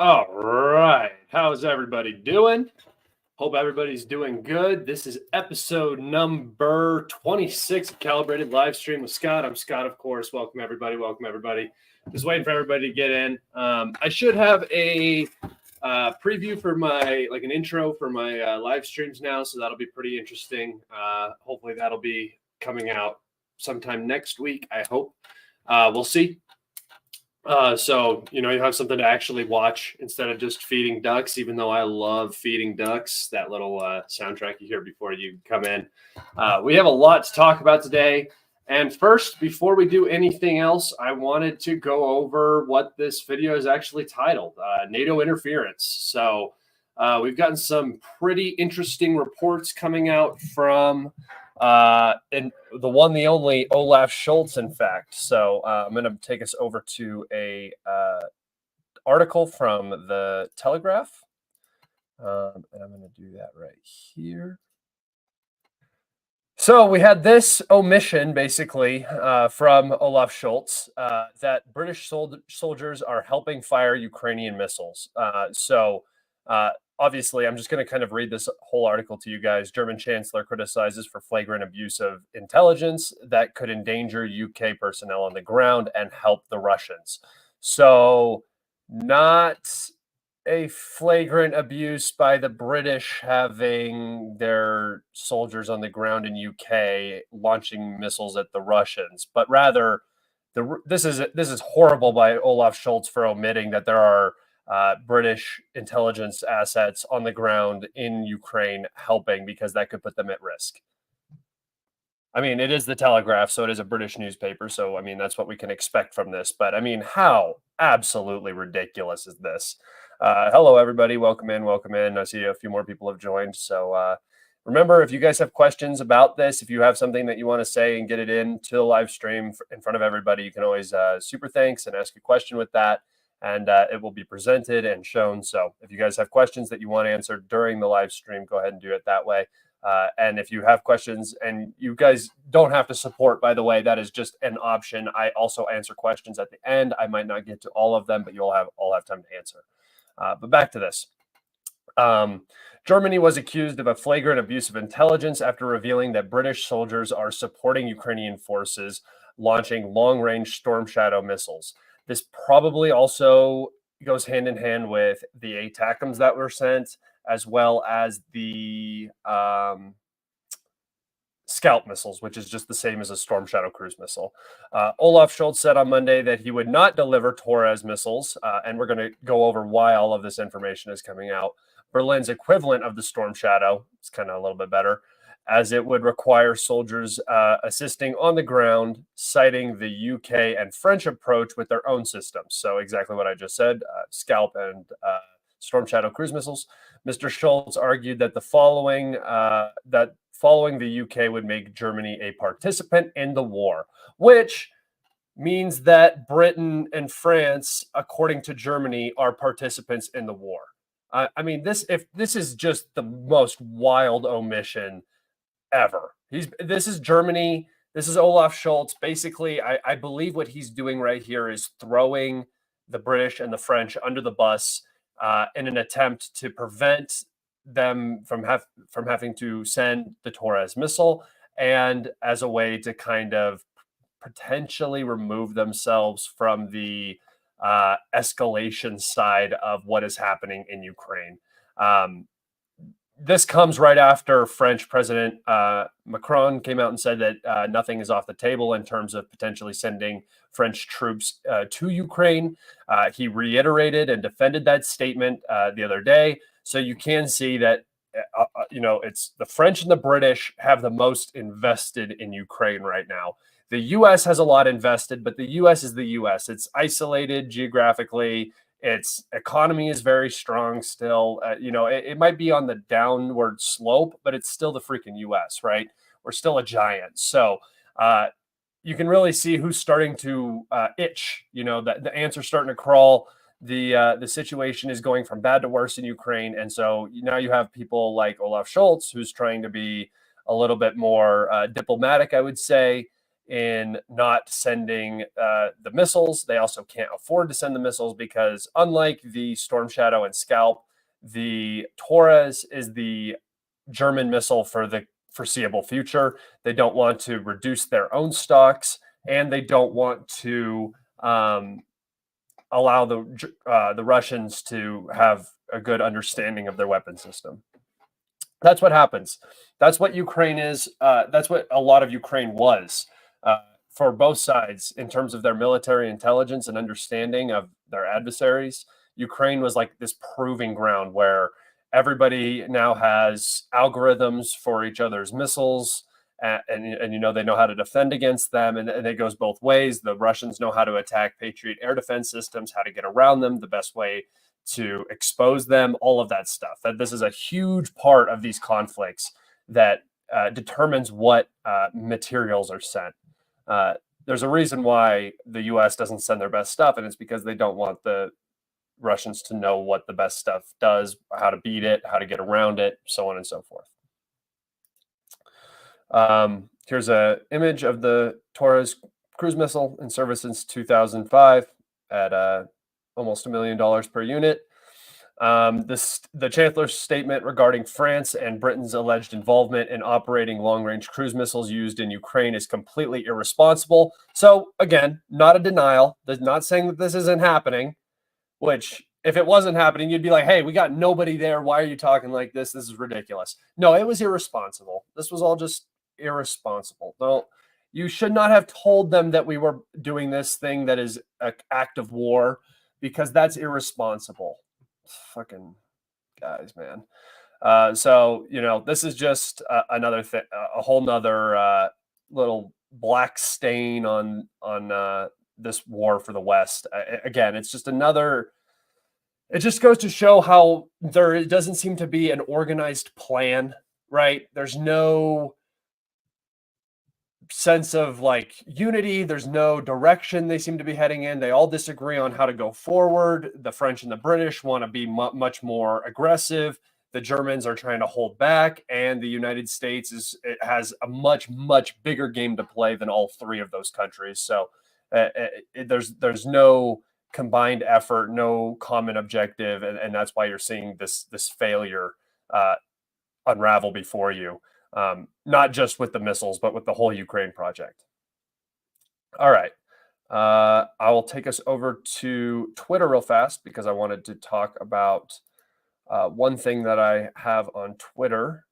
All right. How's everybody doing? Hope everybody's doing good. This is episode number 26 of Calibrated Livestream with Scott. I'm Scott, of course. Welcome, everybody. Welcome, everybody. Just waiting for everybody to get in. I should have a preview for my, like an intro for my live streams now, so that'll be pretty interesting. Hopefully that'll be coming out sometime next week, I hope. We'll see. So, you know, you have something to actually watch instead of just feeding ducks, even though I love feeding ducks, that little soundtrack you hear before you come in. We have a lot to talk about today. And first, before we do anything else, I wanted to go over what this video is actually titled, NATO interference. So we've gotten some pretty interesting reports coming out from and the one, the only Olaf Scholz, in fact. So I'm going to take us over to a article from the Telegraph. And I'm going to do that right here. So we had this omission, basically, from Olaf Scholz, that British soldiers are helping fire Ukrainian missiles. Obviously, I'm just going to kind of read this whole article to you guys. German Chancellor criticizes for flagrant abuse of intelligence that could endanger UK personnel on the ground and help the Russians. So not a flagrant abuse by the British having their soldiers on the ground in UK launching missiles at the Russians, but rather this is horrible by Olaf Scholz for omitting that there are British intelligence assets on the ground in Ukraine helping, because that could put them at risk. I mean, it is the Telegraph, so it is a British newspaper. So, I mean, that's what we can expect from this. But, I mean, how absolutely ridiculous is this? Hello, everybody. Welcome in. Welcome in. I see a few more people have joined. So, remember, if you guys have questions about this, if you have something that you want to say and get it into the live stream in front of everybody, you can always super thanks and ask a question with that. And it will be presented and shown. So if you guys have questions that you want answered during the live stream, go ahead and do it that way. And if you have questions, and you guys don't have to support, by the way, that is just an option. I also answer questions at the end. I might not get to all of them, but you'll all have time to answer. But back to this. Germany was accused of a flagrant abuse of intelligence after revealing that British soldiers are supporting Ukrainian forces launching long-range Storm Shadow missiles. This probably also goes hand in hand with the ATACMS that were sent, as well as the Scout missiles, which is just the same as a Storm Shadow cruise missile. Olaf Scholz said on Monday that he would not deliver Taurus missiles, and we're going to go over why all of this information is coming out. Berlin's equivalent of the Storm Shadow. It's kind of a little bit better, as it would require soldiers assisting on the ground, citing the UK and French approach with their own systems. So exactly what I just said, Scalp and Storm Shadow cruise missiles. Mr. Schultz argued that following the UK would make Germany a participant in the war, which means that Britain and France, according to Germany, are participants in the war. I mean, this is just the most wild omission ever. This is Germany. This is Olaf Scholz. Basically, I believe what he's doing right here is throwing the British and the French under the bus in an attempt to prevent them from having to send the Taurus missile, and as a way to kind of potentially remove themselves from the escalation side of what is happening in Ukraine. This comes right after French President Macron came out and said that nothing is off the table in terms of potentially sending French troops to Ukraine. He reiterated and defended that statement the other day. So you can see that, it's the French and the British have the most invested in Ukraine right now. The U.S. has a lot invested, but the U.S. is the U.S. It's isolated geographically. Its economy is very strong still. It might be on the downward slope, but it's still the freaking U.S., right? We're still a giant. So you can really see who's starting to itch. The ants are starting to crawl. The situation is going from bad to worse in Ukraine. And so now you have people like Olaf Scholz, who's trying to be a little bit more diplomatic, I would say, in not sending the missiles. They also can't afford to send the missiles because, unlike the Storm Shadow and Scalp, the Taurus is the German missile for the foreseeable future. They don't want to reduce their own stocks, and they don't want to allow the Russians to have a good understanding of their weapon system. That's what happens. That's what Ukraine is. That's what a lot of Ukraine was. For both sides, in terms of their military intelligence and understanding of their adversaries, Ukraine was like this proving ground where everybody now has algorithms for each other's missiles, and they know how to defend against them, and it goes both ways. The Russians know how to attack Patriot air defense systems, how to get around them, the best way to expose them, all of that stuff. That this is a huge part of these conflicts that determines what materials are sent. There's a reason why the U.S. doesn't send their best stuff, and it's because they don't want the Russians to know what the best stuff does, how to beat it, how to get around it, so on and so forth. Here's an image of the Taurus cruise missile in service since 2005 at almost $1 million per unit. The Chancellor's statement regarding France and Britain's alleged involvement in operating long-range cruise missiles used in Ukraine is completely irresponsible. So again, not a denial. They're not saying that this isn't happening, which if it wasn't happening, you'd be like, hey, we got nobody there. Why are you talking like this? This is ridiculous. No, it was irresponsible. This was all just irresponsible. No, you should not have told them that we were doing this thing that is an act of war, because that's irresponsible. Fucking guys, man. So this is just another thing, a whole nother little black stain on this war for the West. Again, it's just another. It just goes to show how there doesn't seem to be an organized plan, right? There's no sense of like unity. There's no direction they seem to be heading in. They all disagree on how to go forward. The French and the British want to be much more aggressive. The Germans are trying to hold back, and the United States has a much bigger game to play than all three of those countries. So there's no combined effort, no common objective, and that's why you're seeing this failure unravel before you. Not just with the missiles, but with the whole Ukraine project. All right. I will take us over to Twitter real fast because I wanted to talk about one thing that I have on Twitter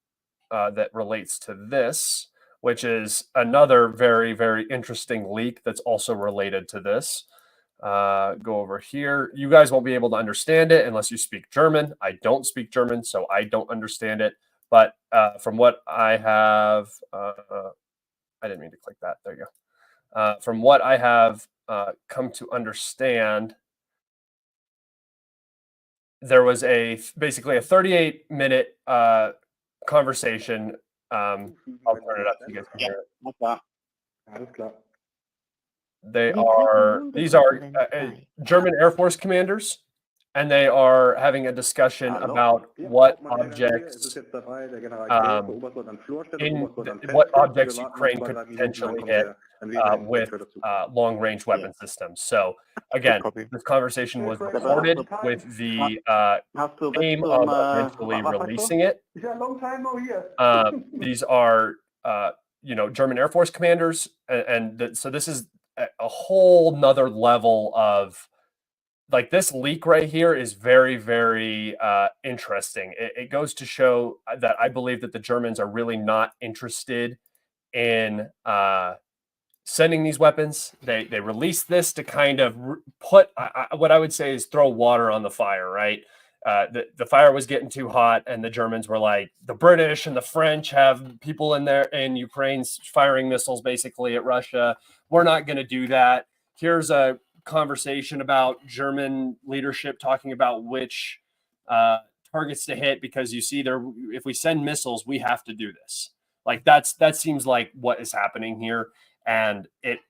that relates to this, which is another very, very interesting leak that's also related to this. go over here. You guys won't be able to understand it unless you speak German. I don't speak German, so I don't understand it. But from what I have, I didn't mean to click that. There you go. From what I have come to understand, there was basically a 38-minute conversation. I'll turn it up so you guys can hear it. These are German Air Force commanders, and they are having a discussion about what objects Ukraine could potentially hit with long-range weapon systems. So again, this conversation was recorded with the aim of eventually releasing it. These are German Air Force commanders, so this is a whole nother level of, like, this leak right here is very, very interesting. It goes to show that I believe that the Germans are really not interested in sending these weapons. They released this to kind of put what I would say is throw water on the fire, right? The fire was getting too hot, and the Germans were like, the British and the French have people in there in Ukraine firing missiles basically at Russia. We're not going to do that. Here's a conversation about German leadership talking about which targets to hit, because you see there, if we send missiles, we have to do this. Like that seems like what is happening here. And it's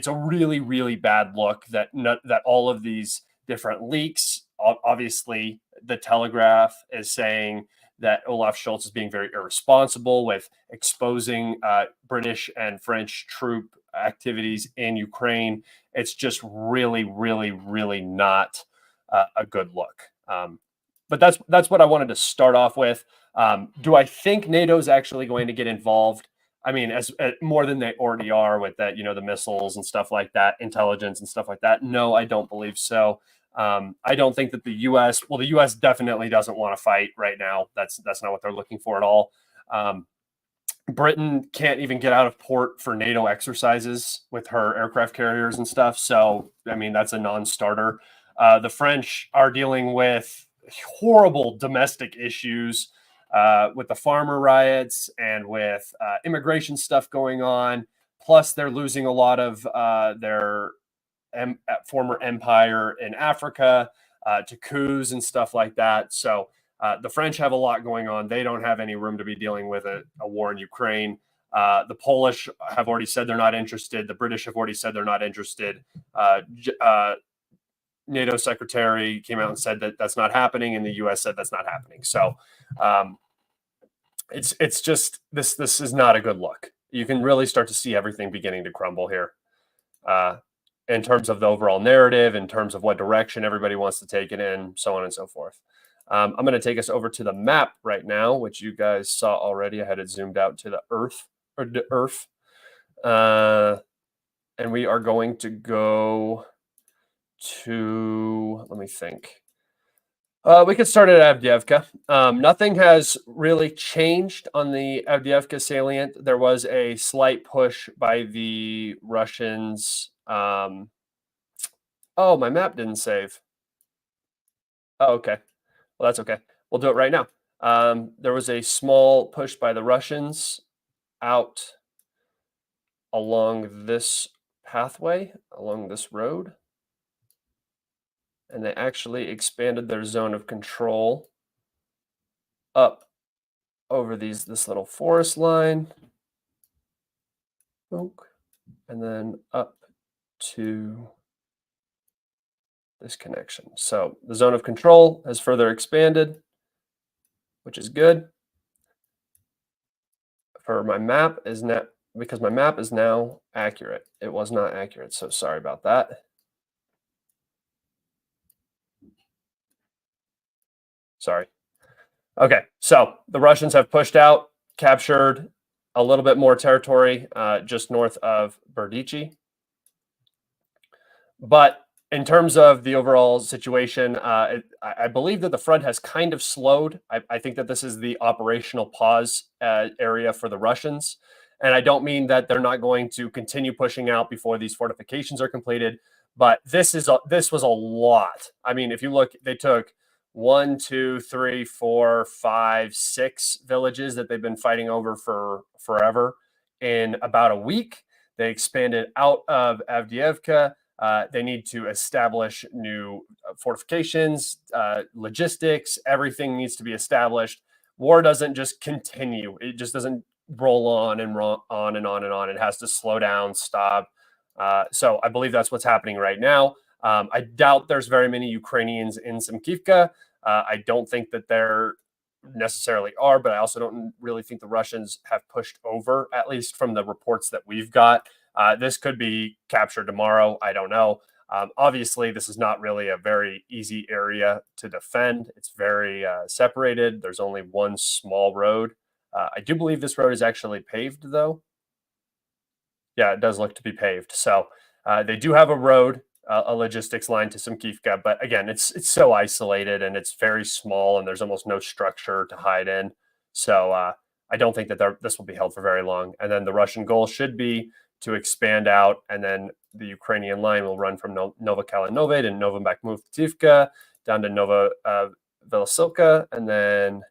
a really, really bad look that all of these different leaks, obviously the Telegraph is saying that Olaf Scholz is being very irresponsible with exposing British and French troop activities in Ukraine. It's just really, really, really not a good look. But that's what I wanted to start off with. Do I think NATO is actually going to get involved? I mean, as more than they already are with that, the missiles and stuff like that, intelligence and stuff like that. No, I don't believe so. I don't think that the U.S. definitely doesn't want to fight right now. That's not what they're looking for at all. Britain can't even get out of port for NATO exercises with her aircraft carriers and stuff. So, I mean, that's a non-starter. The French are dealing with horrible domestic issues with the farmer riots and with immigration stuff going on. Plus, they're losing a lot of their former empire in Africa to coups and stuff like that. So the French have a lot going on. They don't have any room to be dealing with a war in Ukraine. The Polish have already said they're not interested. The British have already said they're not interested. NATO secretary came out and said that that's not happening, and the U.S. said that's not happening. So it's just this is not a good look. You can really start to see everything beginning to crumble here. In terms of the overall narrative, in terms of what direction everybody wants to take it in, so on and so forth. I'm going to take us over to the map right now, which you guys saw already. I had it zoomed out to the Earth. And we are going to go to, let me think. We could start at Avdiivka. Nothing has really changed on the Avdiivka salient. There was a slight push by the Russians. Oh, my map didn't save. Oh, okay. Well, that's okay. We'll do it right now. There was a small push by the Russians out along this pathway, along this road. And they actually expanded their zone of control up over this little forest line. And then up to this connection. So the zone of control has further expanded, which is good. For my map is now, because my map is now accurate. It was not accurate, so sorry about that. Sorry. Okay, so the Russians have pushed out, captured a little bit more territory just north of Berdichi. But in terms of the overall situation, I believe that the front has kind of slowed. I think that this is the operational pause area for the Russians. And I don't mean that they're not going to continue pushing out before these fortifications are completed, But this was a lot. I mean, if you look, they took 1, 2, 3, 4, 5, 6 villages that they've been fighting over for forever in about a week. They expanded out of Avdiivka. They need to establish new fortifications, logistics. Everything needs to be established. War doesn't just continue. It just doesn't roll on and on and on and on. It has to slow down, stop. So I believe that's what's happening right now. I doubt there's very many Ukrainians in Simkivka. I don't think that there necessarily are, but I also don't really think the Russians have pushed over, at least from the reports that we've got. This could be captured tomorrow. I don't know. Obviously, this is not really a very easy area to defend. It's very separated. There's only one small road. I do believe this road is actually paved, though. Yeah, it does look to be paved. So they do have a road, a logistics line to Simkivka, but again, it's so isolated and it's very small, and there's almost no structure to hide in. So I don't think that this will be held for very long. And then the Russian goal should be to expand out, and then the Ukrainian line will run from Nova Kalibrated and Nova Avdiivka down to Nova Velosilka, and then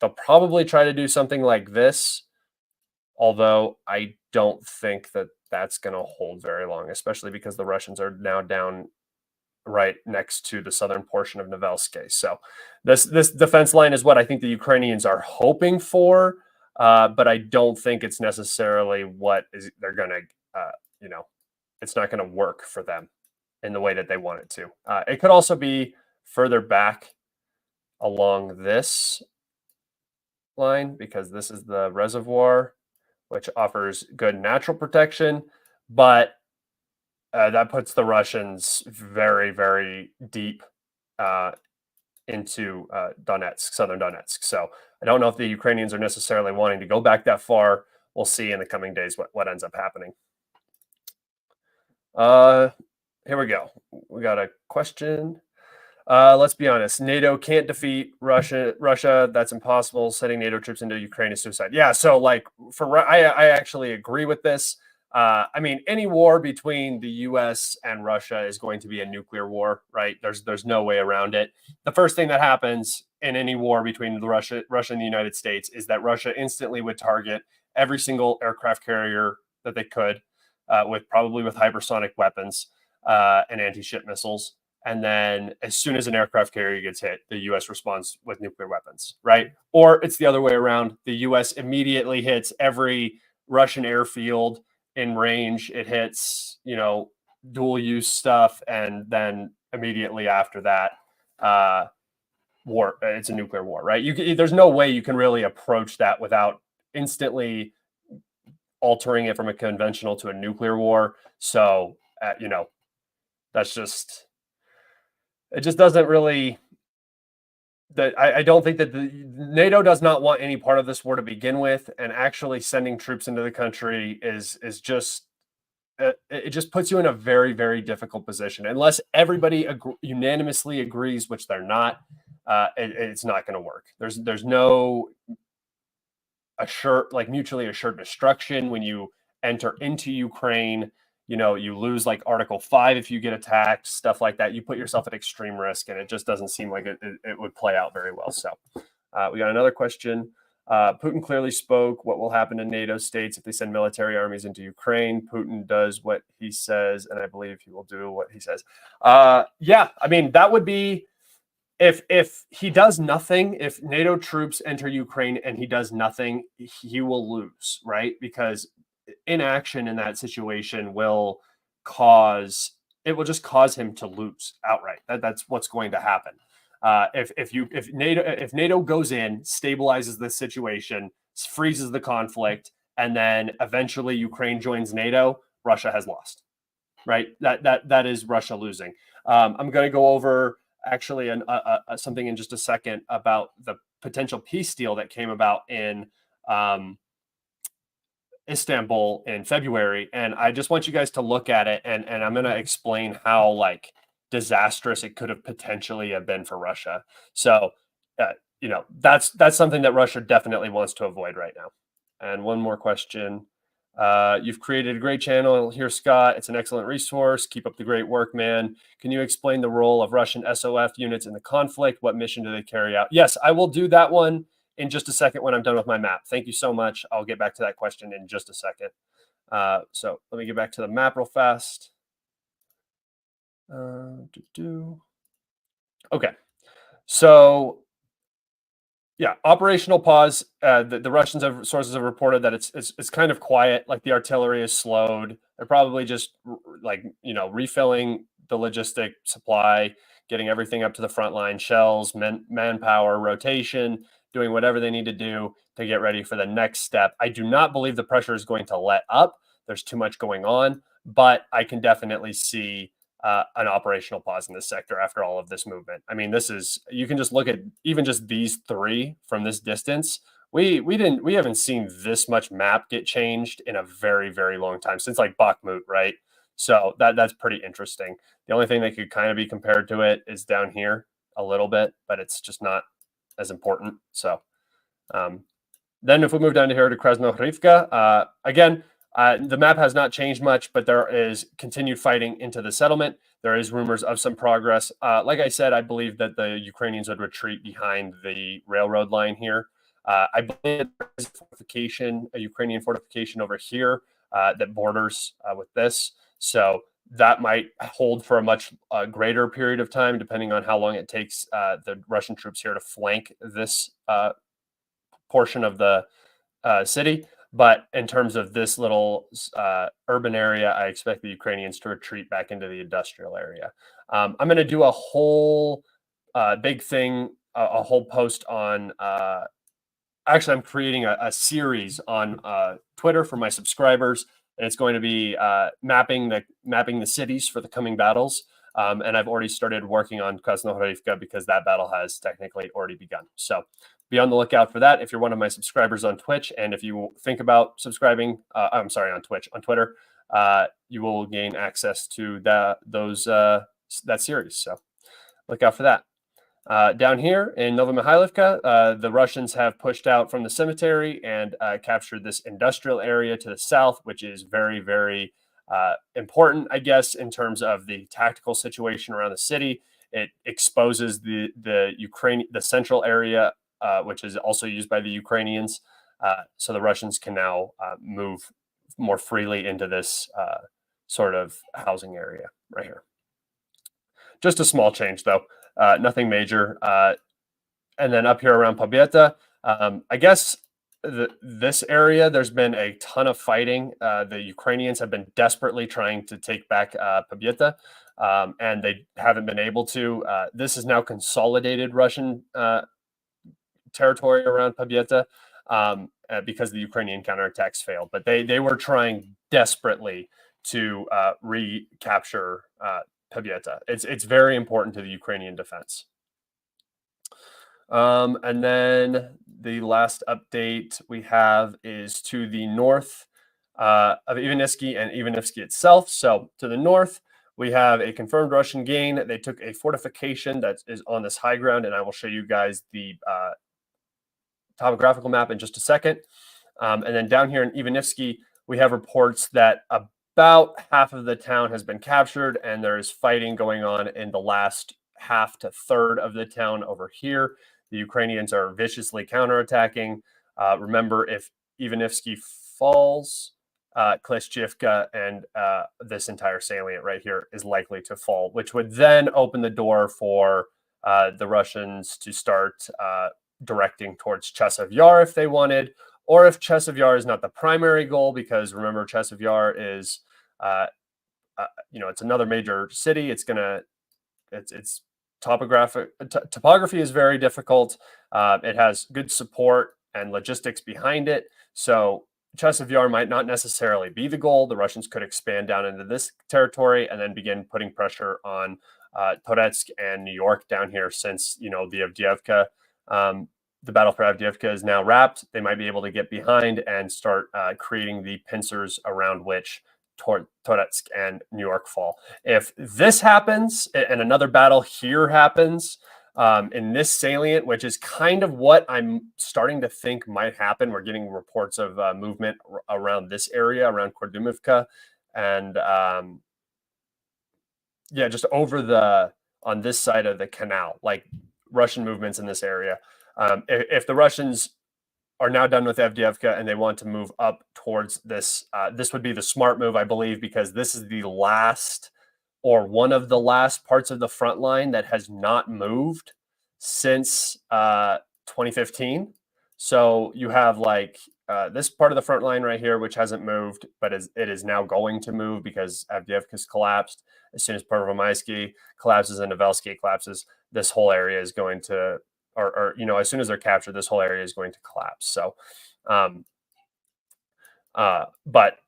they'll probably try to do something like this. Although I don't think that that's going to hold very long, especially because the Russians are now down right next to the southern portion of Novelske. So this defense line is what I think the Ukrainians are hoping for, but I don't think it's necessarily what they're going to, it's not going to work for them in the way that they want it to. It could also be further back along this line, because this is the reservoir, which offers good natural protection, but that puts the Russians very, very deep into Donetsk, southern Donetsk. So I don't know if the Ukrainians are necessarily wanting to go back that far. We'll see in the coming days what ends up happening. Here we go. We got a question. Let's be honest. NATO can't defeat Russia. That's impossible. Sending NATO troops into Ukraine is suicide. Yeah. So, like, I actually agree with this. I mean, any war between the U.S. and Russia is going to be a nuclear war, right? There's no way around it. The first thing that happens in any war between Russia and the United States is that Russia instantly would target every single aircraft carrier that they could, probably with hypersonic weapons and anti-ship missiles. And then as soon as an aircraft carrier gets hit, the U.S. responds with nuclear weapons, right? Or it's the other way around. The U.S. immediately hits every Russian airfield in range. It hits, dual use stuff. And then immediately after that, war, it's a nuclear war, right? There's no way you can really approach that without instantly altering it from a conventional to a nuclear war. So, that's just... It just doesn't really. I don't think that NATO does not want any part of this war to begin with, and actually sending troops into the country is just it just puts you in a very, very difficult position. Unless everybody unanimously agrees, which they're not, it's not going to work. There's no mutually assured destruction when you enter into Ukraine. You lose like Article 5 if you get attacked, stuff like that. You put yourself at extreme risk, and it just doesn't seem like it would play out very well. So we got another question. Putin clearly spoke. What will happen to NATO states if they send military armies into Ukraine? Putin does what he says, and I believe he will do what he says. Yeah, I mean, that would be if he does nothing, if NATO troops enter Ukraine and he does nothing, he will lose, right? Because inaction in that situation will just cause him to lose outright. That's what's going to happen. If NATO goes in, stabilizes the situation, freezes the conflict, and then eventually Ukraine joins NATO, Russia has lost, right? That is Russia losing. I'm going to go over actually something in just a second about the potential peace deal that came about in Istanbul in February, and I just want you guys to look at it, and I'm going to explain how disastrous it could have potentially have been for Russia. So, that's something that Russia definitely wants to avoid right now. And one more question. You've created a great channel here, Scott. It's an excellent resource. Keep up the great work, man. Can you explain the role of Russian SOF units in the conflict? What mission do they carry out? Yes, I will do that one in just a second when I'm done with my map. Thank you so much. I'll get back to that question in just a second. So let me get back to the map real fast. Okay. So yeah, operational pause. The Russians sources have reported that it's kind of quiet. Like the artillery is slowed. They're probably just refilling the logistic supply, getting everything up to the front line, shells, manpower, rotation, doing whatever they need to do to get ready for the next step. I do not believe the pressure is going to let up. There's too much going on, but I can definitely see an operational pause in this sector after all of this movement. I mean, you can just look at even just these three from this distance. We haven't seen this much map get changed in a very, very long time, since like Bakhmut, right? So that's pretty interesting. The only thing that could kind of be compared to it is down here a little bit, but it's just not as important. So then if we move down to here to Krasnohrivka, again, the map has not changed much, but there is continued fighting into the settlement. There is rumors of some progress. Like I said, I believe that the Ukrainians would retreat behind the railroad line here. I believe there is a Ukrainian fortification over here that borders with this. So that might hold for a much greater period of time, depending on how long it takes the Russian troops here to flank this portion of the city. But in terms of this little urban area, I expect the Ukrainians to retreat back into the industrial area. I'm going to do a whole big thing, a whole post on. Actually, I'm creating a series on Twitter for my subscribers, and it's going to be mapping the cities for the coming battles. And I've already started working on Krasnohrivka because that battle has technically already begun. So be on the lookout for that if you're one of my subscribers on Twitch. And if you think about subscribing, I'm sorry, on Twitch, on Twitter, you will gain access to that series. So look out for that. Down here in Novomihailovka, the Russians have pushed out from the cemetery and captured this industrial area to the south, which is very, very important, I guess, in terms of the tactical situation around the city. It exposes the central area, which is also used by the Ukrainians. So the Russians can now move more freely into this sort of housing area right here. Just a small change, though. Nothing major. And then up here around Pobieta, I guess this area, there's been a ton of fighting. The Ukrainians have been desperately trying to take back Pobieta, and they haven't been able to. This is now consolidated Russian territory around Pobieta because the Ukrainian counterattacks failed. But they were trying desperately to recapture Pobieta. It's very important to the Ukrainian defense. And then the last update we have is to the north of Ivanytsky and Ivanytsky itself. So to the north, we have a confirmed Russian gain. They took a fortification that is on this high ground, and I will show you guys the topographical map in just a second. And then down here in Ivanytsky, we have reports that about half of the town has been captured, and there is fighting going on in the last half to third of the town over here. The Ukrainians are viciously counterattacking. Remember, if Ivanytsky falls, Klishchivka and this entire salient right here is likely to fall, which would then open the door for the Russians to start directing towards Chasiv Yar if they wanted, or if Chasiv Yar is not the primary goal, because remember, Chasiv Yar is, it's another major city. Its topography is very difficult. It has good support and logistics behind it. So Chasiv Yar might not necessarily be the goal. The Russians could expand down into this territory and then begin putting pressure on Toretsk and New York down here, since, the Avdiivka, the battle for Avdiivka is now wrapped. They might be able to get behind and start creating the pincers around which Toretsk and New York fall. If this happens and another battle here happens, in this salient, which is kind of what I'm starting to think might happen. We're getting reports of movement around this area, around Avdiivka, and yeah, just over on this side of the canal, like Russian movements in this area. If the Russians are now done with Avdiivka and they want to move up towards this, this would be the smart move, I believe, because this is the last or one of the last parts of the front line that has not moved since 2015. So you have like this part of the front line right here, which hasn't moved, but it is now going to move because Avdiivka's collapsed. As soon as Pervomaisky collapses and Novelsky collapses, this whole area is going to, or as soon as they're captured, this whole area is going to collapse. So, but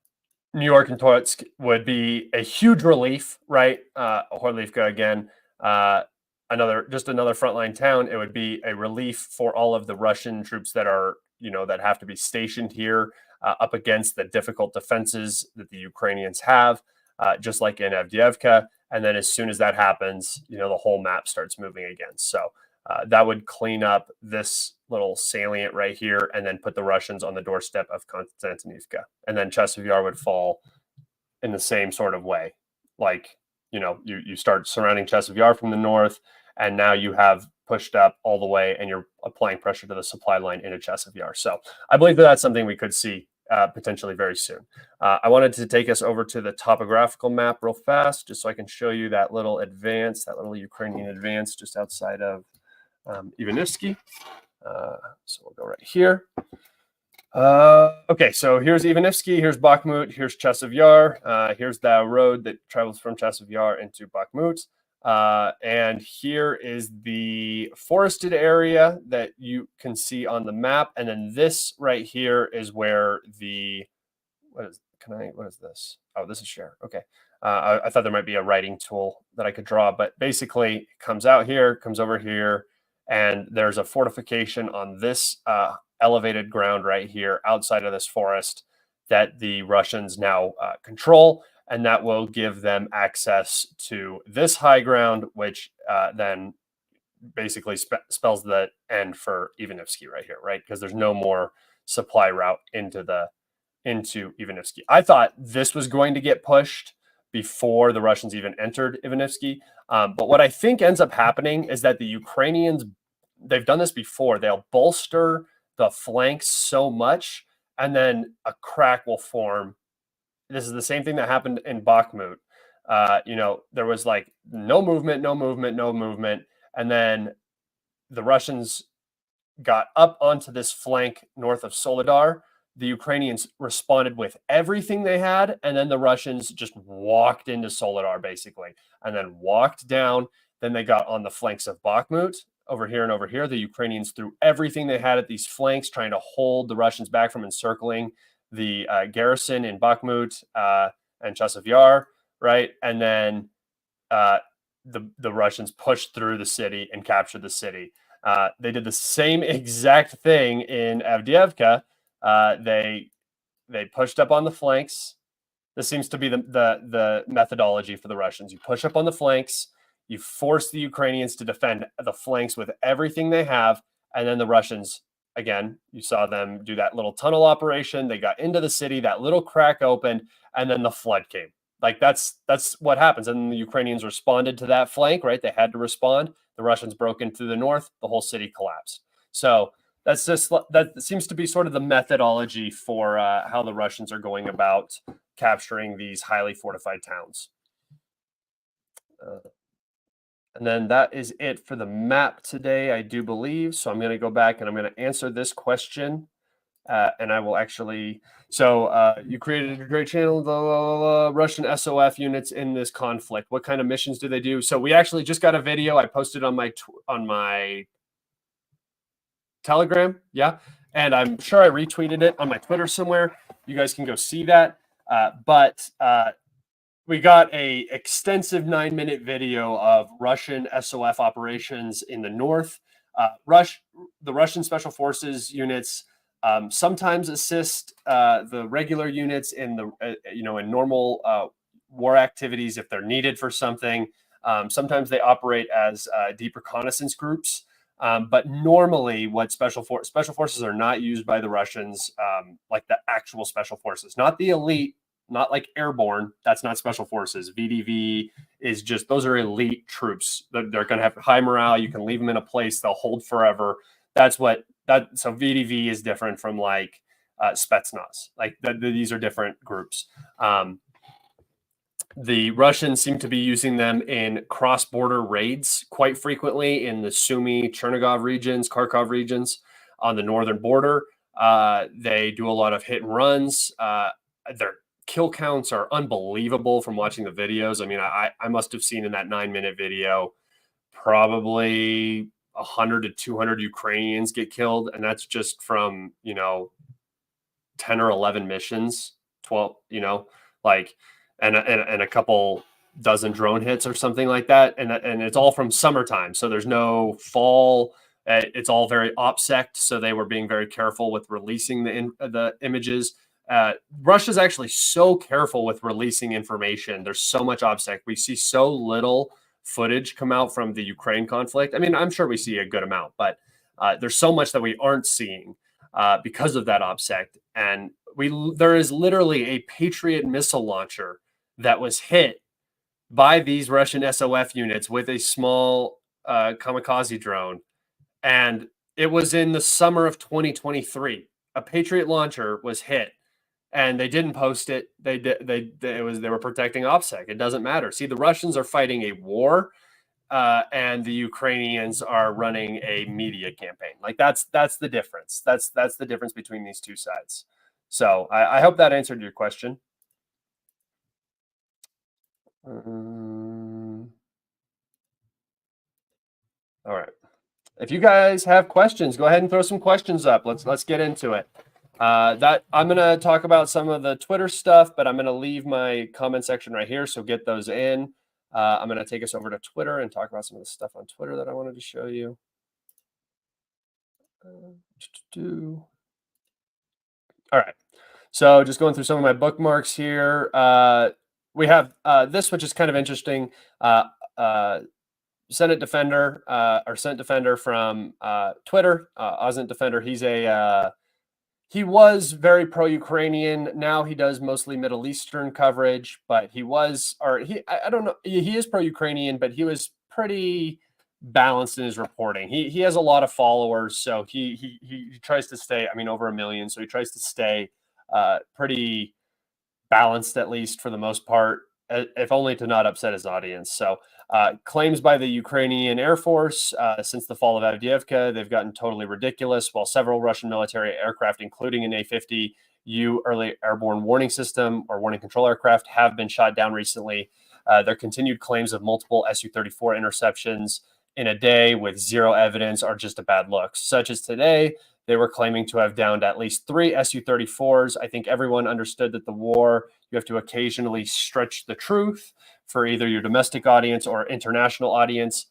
New York and Toretsk would be a huge relief, right? Horlivka again, another frontline town. It would be a relief for all of the Russian troops that are, that have to be stationed here up against the difficult defenses that the Ukrainians have, just like in Avdiivka. And then as soon as that happens, the whole map starts moving again. So that would clean up this little salient right here and then put the Russians on the doorstep of Konstantinivka. And then Chasiv Yar would fall in the same sort of way. Like, you start surrounding Chasiv Yar from the north, and now you have pushed up all the way and you're applying pressure to the supply line into Chasiv Yar. So I believe that that's something we could see potentially very soon. I wanted to take us over to the topographical map real fast, just so I can show you that little advance, that little Ukrainian advance just outside of Ivanivsky. So we'll go right here. Okay, so here's Ivanivsky, here's Bakhmut, here's Chasiv Yar, here's the road that travels from Chasiv Yar into Bakhmut. And here is the forested area that you can see on the map. And then this right here is where what is this? Oh, this is share. Okay. I thought there might be a writing tool that I could draw, but basically it comes out here, comes over here, and there's a fortification on this elevated ground right here outside of this forest that the Russians now control, and that will give them access to this high ground, which then basically spells the end for Ivanivsky right here, right? Because there's no more supply route into Ivanivsky. I thought this was going to get pushed before the Russians even entered Ivanivsky. But what I think ends up happening is that the Ukrainians, they've done this before. They'll bolster the flanks so much, and then a crack will form. This is the same thing that happened in Bakhmut. There was like no movement. And then the Russians got up onto this flank north of Soledar. The Ukrainians responded with everything they had, and then the Russians just walked into Soledar basically, and then walked down. Then they got on the flanks of Bakhmut over here and over here. The Ukrainians threw everything they had at these flanks, trying to hold the Russians back from encircling the garrison in Bakhmut and Chasiv Yar, right? And then the Russians pushed through the city and captured the city. They did the same exact thing in Avdiivka. They pushed up on the flanks. This seems to be the methodology for the Russians. You push up on the flanks, you force the Ukrainians to defend the flanks with everything they have, and then the Russians, again, you saw them do that little tunnel operation. They got into the city, that little crack opened, and then the flood came. Like that's what happens. And the Ukrainians responded to that flank, right? They had to respond. The Russians broke into the north, the whole city collapsed. So that seems to be sort of the methodology for how the Russians are going about capturing these highly fortified towns. And then that is it for the map today, I do believe. So I'm going to go back and I'm going to answer this question. And I will actually, you created a great channel, the Russian SOF units in this conflict. What kind of missions do they do? So we actually just got a video. I posted on my Telegram. Yeah. And I'm sure I retweeted it on my Twitter somewhere. You guys can go see that. But we got a extensive 9-minute video of Russian SOF operations in the north. The Russian Special Forces units sometimes assist the regular units in in normal war activities if they're needed for something. Sometimes they operate as deep reconnaissance groups. But normally, what special forces are not used by the Russians, like the actual special forces, not the elite, not like airborne. That's not special forces. VDV is just, those are elite troops. They're going to have high morale. You can leave them in a place, they'll hold forever. So VDV is different from like Spetsnaz. Like these are different groups. The Russians seem to be using them in cross-border raids quite frequently in the Sumy, Chernigov regions, Kharkov regions on the northern border. They do a lot of hit and runs. Their kill counts are unbelievable from watching the videos. I mean, I must have seen in that 9-minute video probably 100 to 200 Ukrainians get killed, and that's just from 10 or 11 missions, 12, and a couple dozen drone hits or something like that. And it's all from summertime. So there's no fall. It's all very OPSEC. So they were being very careful with releasing the images. Russia's actually so careful with releasing information. There's so much OPSEC. We see so little footage come out from the Ukraine conflict. I mean, I'm sure we see a good amount, but there's so much that we aren't seeing because of that OPSEC. And there is literally a Patriot missile launcher that was hit by these Russian SOF units with a small kamikaze drone. And it was in the summer of 2023. A Patriot launcher was hit, and they didn't post it. They were protecting OPSEC. It doesn't matter. See, the Russians are fighting a war, and the Ukrainians are running a media campaign. Like that's the difference. That's the difference between these two sides. So I hope that answered your question. All right. If you guys have questions, go ahead and throw some questions up. Let's get into it. That I'm gonna talk about some of the Twitter stuff, but I'm gonna leave my comment section right here, so get those in. I'm gonna take us over to Twitter and talk about some of the stuff on Twitter that I wanted to show you. All right. So just going through some of my bookmarks here. We have this, which is kind of interesting. Senate Defender, or Senate Defender from Twitter, Osint Defender. He was very pro-Ukrainian. Now he does mostly Middle Eastern coverage, but I don't know. He is pro-Ukrainian, but he was pretty balanced in his reporting. He has a lot of followers, so he tries to stay, I mean, over 1 million. So he tries to stay pretty balanced, at least for the most part, if only to not upset his audience. So claims by the Ukrainian Air Force since the fall of Avdiivka, they've gotten totally ridiculous, while several Russian military aircraft, including an A-50U early airborne warning system or warning control aircraft, have been shot down recently. Their continued claims of multiple Su-34 interceptions in a day with zero evidence are just a bad look. Such as today, they were claiming to have downed at least 3 Su-34s. I think everyone understood that the war, you have to occasionally stretch the truth for either your domestic audience or international audience,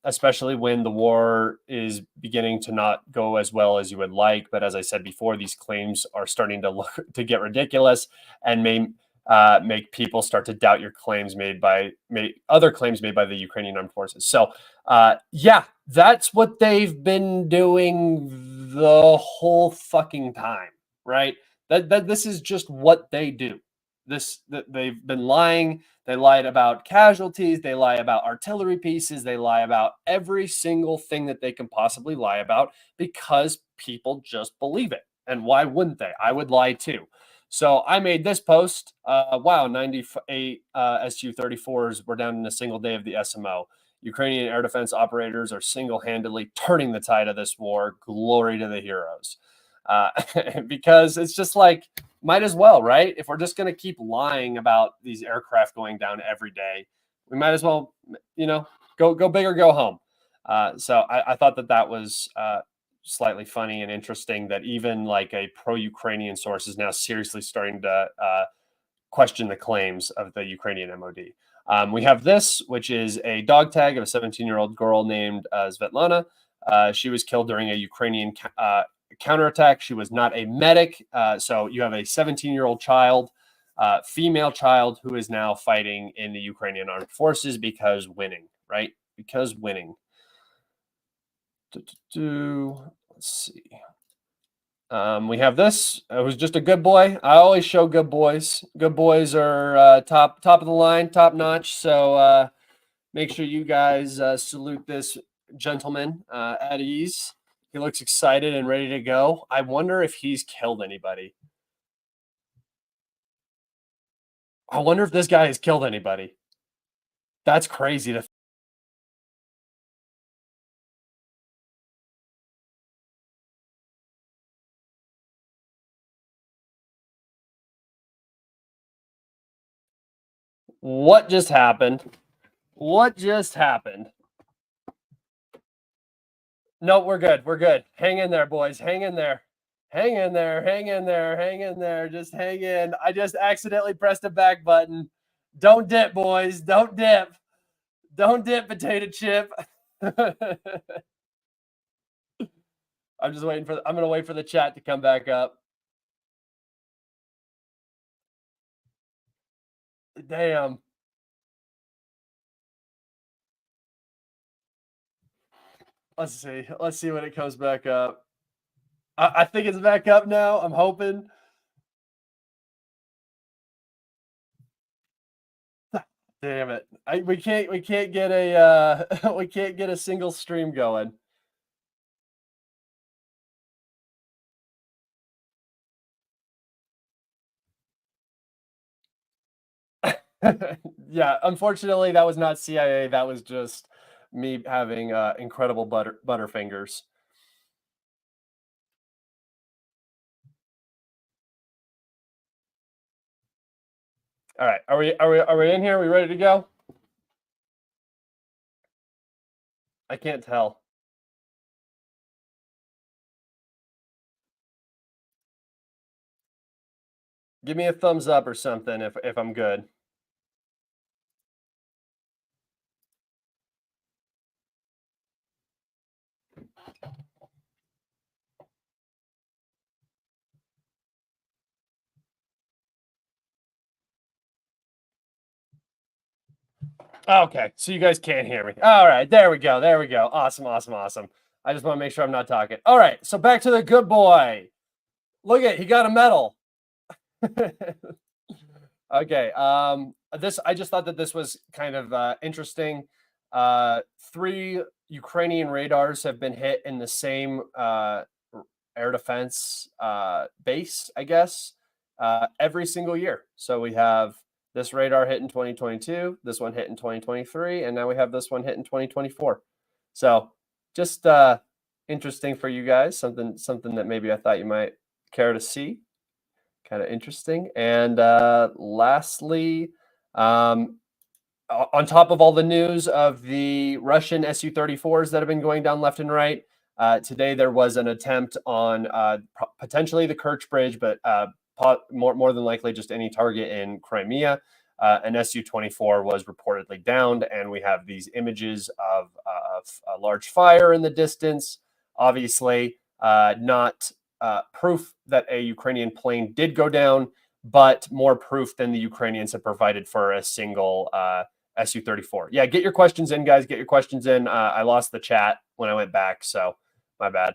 especially when the war is beginning to not go as well as you would like. But as I said before, these claims are starting to get ridiculous and may make people start to doubt your claims other claims made by the Ukrainian armed forces. So yeah, that's what they've been doing the whole fucking time, right? This is just what they do. They've been lying. They lied about casualties. They lie about artillery pieces. They lie about every single thing that they can possibly lie about because people just believe it. And why wouldn't they? I would lie too. So I made this post. Wow, 98 Su-34s were down in a single day of the SMO. Ukrainian air defense operators are single-handedly turning the tide of this war. Glory to the heroes. Because it's just like, might as well, right? If we're just going to keep lying about these aircraft going down every day, we might as well, go big or go home. So I thought that was slightly funny and interesting that even like a pro-Ukrainian source is now seriously starting to question the claims of the Ukrainian MOD. We have this, which is a dog tag of a 17-year-old girl named Svetlana. She was killed during a Ukrainian counterattack. She was not a medic. So you have a 17-year-old child female child who is now fighting in the Ukrainian armed forces because winning, right? Because winning. Let's see. We have this. It was just a good boy. I always show good boys. Good boys are top of the line, top notch. So make sure you guys salute this gentleman at ease. He looks excited and ready to go. I wonder if he's killed anybody. I wonder if this guy has killed anybody. That's crazy to. What just happened? What just happened? No, we're good. We're good. Hang in there, boys. Hang in there. Hang in there. Hang in there. Hang in there. Just hang in. I just accidentally pressed a back button. Don't dip, boys. Don't dip. Don't dip, potato chip. I'm just waiting for. I'm gonna wait for the chat to come back up. Damn. Let's see. Let's see when it comes back up. I think it's back up now. I'm hoping. Damn it. We can't get a we can't get a single stream going. Yeah, unfortunately that was not CIA. That was just me having incredible butterfingers. All right, are we in here? Are we ready to go? I can't tell. Give me a thumbs up or something if I'm good. Okay, so you guys can't hear me. All right, there we go. There we go. Awesome, awesome, awesome. I just want to make sure I'm not talking. All right, so back to the good boy. Look at, he got a medal. Okay, this, I just thought that this was kind of interesting. 3 Ukrainian radars have been hit in the same air defense base, I guess, every single year. So we have this radar hit in 2022, this one hit in 2023, and now we have this one hit in 2024. So just interesting for you guys, something that maybe I thought you might care to see. Kind of interesting. And lastly, on top of all the news of the Russian Su-34s that have been going down left and right, today there was an attempt on potentially the Kerch Bridge, but more than likely just any target in Crimea. An Su-24 was reportedly downed, and we have these images of a large fire in the distance. Obviously, not proof that a Ukrainian plane did go down, but more proof than the Ukrainians have provided for a single Su-34. Yeah, get your questions in, guys. Get your questions in. I lost the chat when I went back, so my bad.